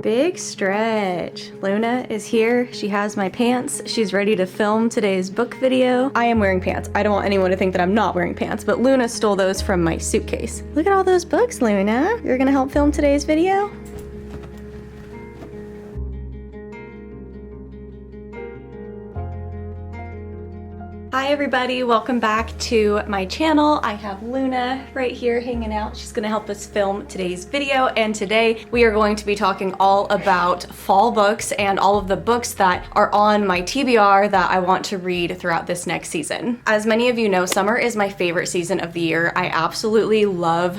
Big stretch. Luna is here. She has my pants. She's ready to film today's book video. I am wearing pants. I don't want anyone to think that I'm not wearing pants, but Luna stole those from my suitcase. Look at all those books, Luna. You're gonna help film today's video? Hi everybody, welcome back to my channel. I have Luna right here hanging out. She's gonna help us film today's video, and today we are going to be talking all about fall books and all of the books that are on my TBR that I want to read throughout this next season. As many of you know, summer is my favorite season of the year. I absolutely love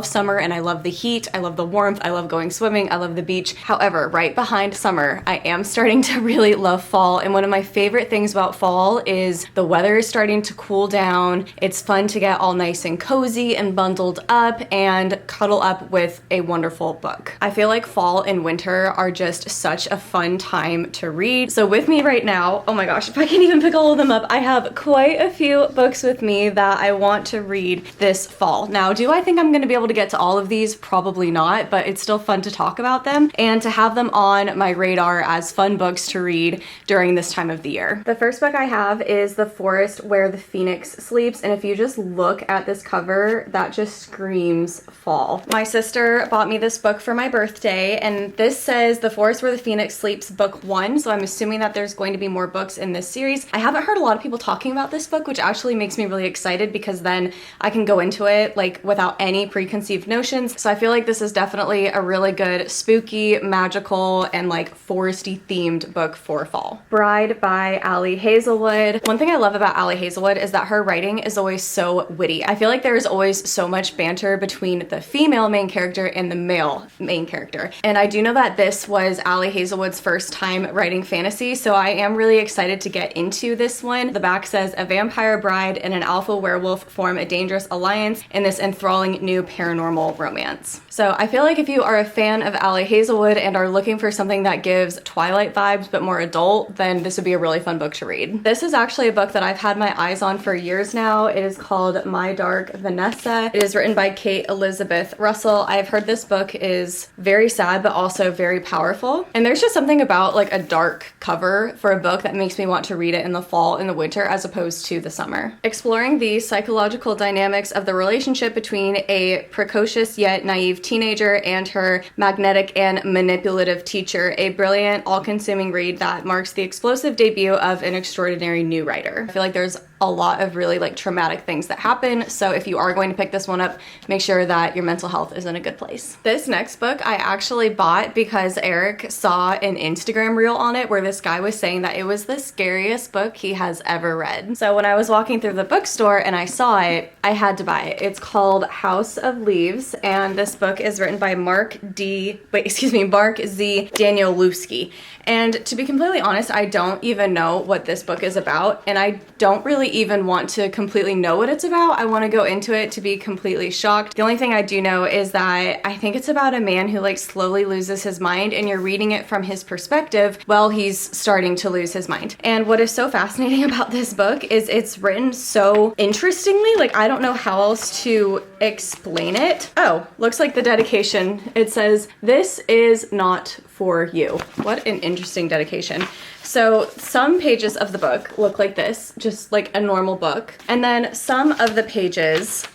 summer, and I love the heat, I love the warmth, I love going swimming, I love the beach. However, right behind summer, I am starting to really love fall, and one of my favorite things about fall is the weather is starting to cool down. It's fun to get all nice and cozy and bundled up and cuddle up with a wonderful book. I feel like fall and winter are just such a fun time to read. So with me right now, oh my gosh, if I can even pick all of them up, I have quite a few books with me that I want to read this fall. Now, do I think I'm gonna be able to get to all of these? Probably not, but it's still fun to talk about them and to have them on my radar as fun books to read during this time of the year. The first book I have is The Forest Where the Phoenix Sleeps, and if you just look at this cover, that just screams fall. My sister bought me this book for my birthday, and this says The Forest Where the Phoenix Sleeps book 1, so I'm assuming that there's going to be more books in this series. I haven't heard a lot of people talking about this book, which actually makes me really excited because then I can go into it like without any preconceived notions. So I feel like this is definitely a really good spooky, magical, and like foresty themed book for fall. Bride by Ali Hazelwood. One thing I love about Ali Hazelwood is that her writing is always so witty. I feel like there is always so much banter between the female main character and the male main character. And I do know that this was Ali Hazelwood's first time writing fantasy, so I am really excited to get into this one. The back says, a vampire bride and an alpha werewolf form a dangerous alliance in this enthralling new paranormal romance. So I feel like if you are a fan of Ali Hazelwood and are looking for something that gives Twilight vibes but more adult, then this would be a really fun book to read. This is actually a book that I've had my eyes on for years now. It is called My Dark Vanessa. It is written by Kate Elizabeth Russell. I've heard this book is very sad but also very powerful. And there's just something about like a dark cover for a book that makes me want to read it in the fall and the winter as opposed to the summer. Exploring the psychological dynamics of the relationship between a precocious yet naive teenager and her magnetic and manipulative teacher, a brilliant, all-consuming read that marks the explosive debut of an extraordinary new writer. I feel like there's a lot of really like traumatic things that happen, so if you are going to pick this one up, make sure that your mental health is in a good place. This next book I actually bought because Eric saw an Instagram reel on it where this guy was saying that it was the scariest book he has ever read. So when I was walking through the bookstore and I saw it, I had to buy it. It's called House of Leaves, and this book is written by Mark Z. Danielewski. And to be completely honest, I don't even know what this book is about, and I don't really even want to completely know what it's about. I want to go into it to be completely shocked. The only thing I do know is that I think it's about a man who like slowly loses his mind, and you're reading it from his perspective while he's starting to lose his mind. And what is so fascinating about this book is it's written so interestingly. Like, I don't know how else to explain it. Oh, looks like the dedication. It says, "This is not for you." What an interesting dedication. So some pages of the book look like this, just like a normal book. And then some of the pages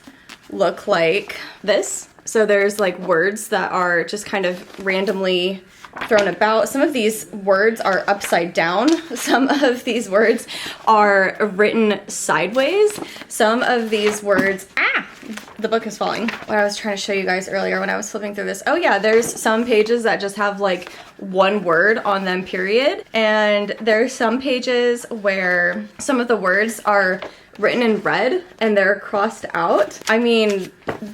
look like this. So there's like words that are just kind of randomly thrown about. Some of these words are upside down. Some of these words are written sideways. Some of these words, the book is falling. What I was trying to show you guys earlier when I was flipping through this. Oh yeah, there's some pages that just have like one word on them, period. And there's some pages where some of the words are written in red and they're crossed out. I mean,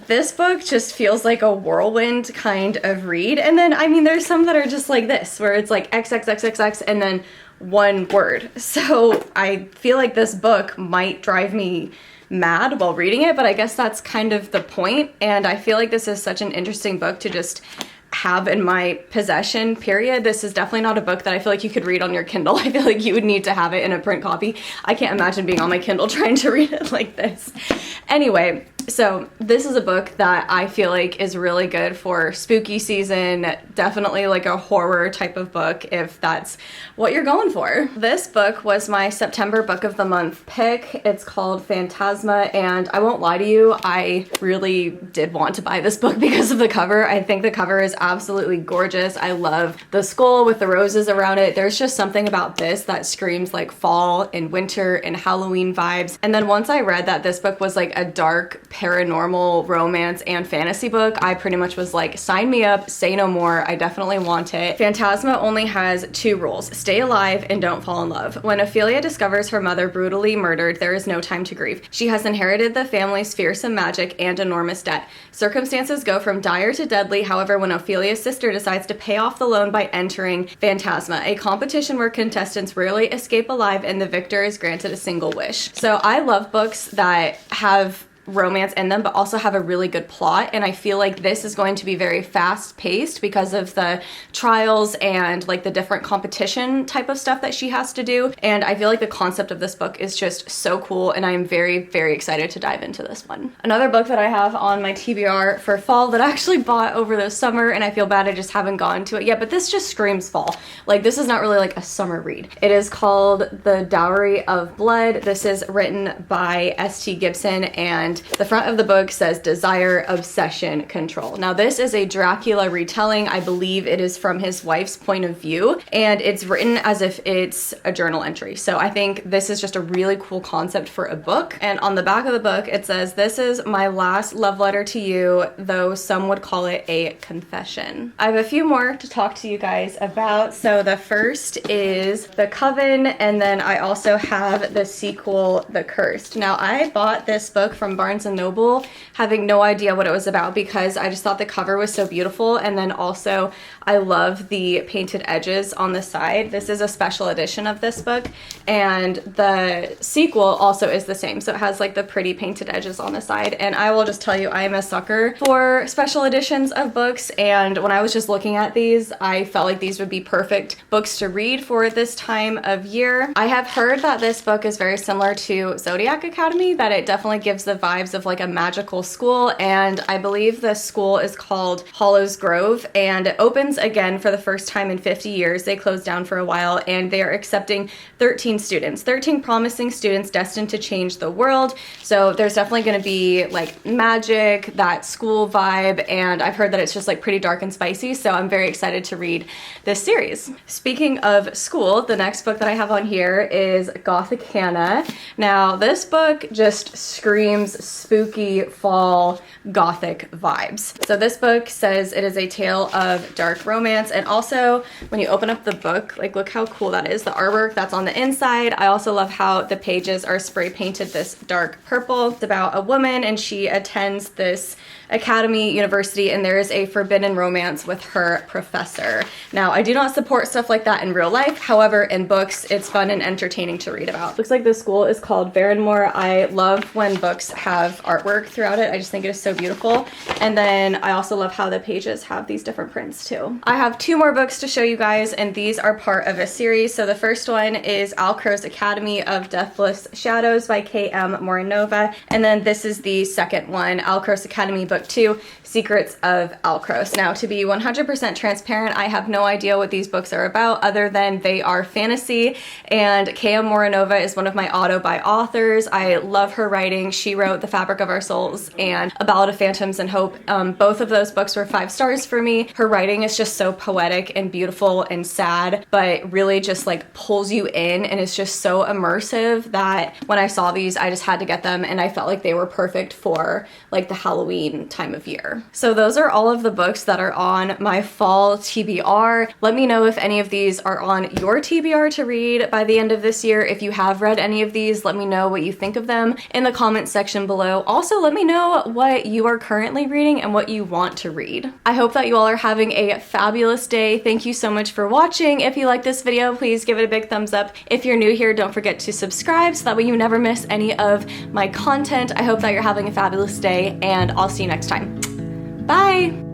this book just feels like a whirlwind kind of read. And then, I mean, there's some that are just like this, where it's like XXXXX and then one word. So I feel like this book might drive me mad while reading it, but I guess that's kind of the point. And I feel like this is such an interesting book to just have in my possession, period. This is definitely not a book that I feel like you could read on your Kindle. I feel like you would need to have it in a print copy. I can't imagine being on my Kindle trying to read it like this. Anyway, So this is a book that I feel like is really good for spooky season, definitely like a horror type of book if that's what you're going for. This book was my September book of the month pick. It's called Fantasia, and I won't lie to you, I really did want to buy this book because of the cover. I think the cover is absolutely gorgeous. I love the skull with the roses around it. There's just something about this that screams like fall and winter and Halloween vibes. And then once I read that this book was like a dark paranormal romance and fantasy book, I pretty much was like, sign me up, say no more, I definitely want it. Fantasia only has 2 rules: stay alive and don't fall in love. When Ophelia discovers her mother brutally murdered, there is no time to grieve. She has inherited the family's fearsome magic and enormous debt. Circumstances go from dire to deadly, however, when Ophelia's sister decides to pay off the loan by entering Fantasia, a competition where contestants rarely escape alive and the victor is granted a single wish. So I love books that have romance in them but also have a really good plot, and I feel like this is going to be very fast paced because of the trials and like the different competition type of stuff that she has to do, and I feel like the concept of this book is just so cool, and I am very excited to dive into this one. Another book that I have on my TBR for fall that I actually bought over the summer, and I feel bad I just haven't gotten to it yet, but this just screams fall. Like, this is not really like a summer read. It is called The Dowy of Blood. This is written by S.T. Gibson, and the front of the book says desire, obsession, control. Now this is a Dracula retelling. I believe it is from his wife's point of view, and it's written as if it's a journal entry. So I think this is just a really cool concept for a book. And on the back of the book it says, "This is my last love letter to you, though some would call it a confession." I have a few more to talk to you guys about. So the first is The Coven, and then I also have the sequel, The Cursed. Now I bought this book from Barnes & Noble having no idea what it was about because I just thought the cover was so beautiful, and then also I love the painted edges on the side. This is a special edition of this book, and the sequel also is the same, so it has like the pretty painted edges on the side. And I will just tell you, I am a sucker for special editions of books, and when I was just looking at these, I felt like these would be perfect books to read for this time of year. I have heard that this book is very similar to Zodiac Academy, that it definitely gives the vibes of like a magical school, and I believe the school is called Hallows Grove, and it opens again for the first time in 50 years. They closed down for a while, and they are accepting 13 students, 13 promising students destined to change the world. So there's definitely going to be like magic, that school vibe, and I've heard that it's just like pretty dark and spicy, so I'm very excited to read this series. Speaking of school, the next book that I have on here is Gothic. Now this book just screams spooky fall Gothic vibes. So this book says it is a tale of dark romance, and also when you open up the book, like look how cool that is, the artwork that's on the inside. I also love how the pages are spray painted this dark purple. It's about a woman, and she attends this academy university, and there is a forbidden romance with her professor. Now I do not support stuff like that in real life, however in books it's fun and entertaining to read about. Looks like the school is called Barrymore. I love when books have artwork throughout it. I just think it is so beautiful, and then I also love how the pages have these different prints too. I have 2 more books to show you guys, and these are part of a series. So the first one is Alcro's Academy of Deathless Shadows by K.M. Morinova, and then this is the second one, Alcro's Academy Book 2, Secrets of Alcros. Now to be 100% transparent, I have no idea what these books are about other than they are fantasy, and K.M. Morinova is one of my auto-buy authors. I love her writing. She wrote The Fabric of Our Souls and A Ballad of Phantoms and Hope. Both of those books were 5 stars for me. Her writing is just so poetic and beautiful and sad, but really just like pulls you in, and it's just so immersive that when I saw these, I just had to get them, and I felt like they were perfect for like the Halloween time of year. So those are all of the books that are on my fall TBR. Let me know if any of these are on your TBR to read by the end of this year. If you have read any of these, let me know what you think of them in the comment section below. Also, let me know what you are currently reading and what you want to read. I hope that you all are having a fabulous day. Thank you so much for watching. If you like this video, please give it a big thumbs up. If you're new here, don't forget to subscribe so that way you never miss any of my content. I hope that you're having a fabulous day, and I'll see you next time. Bye!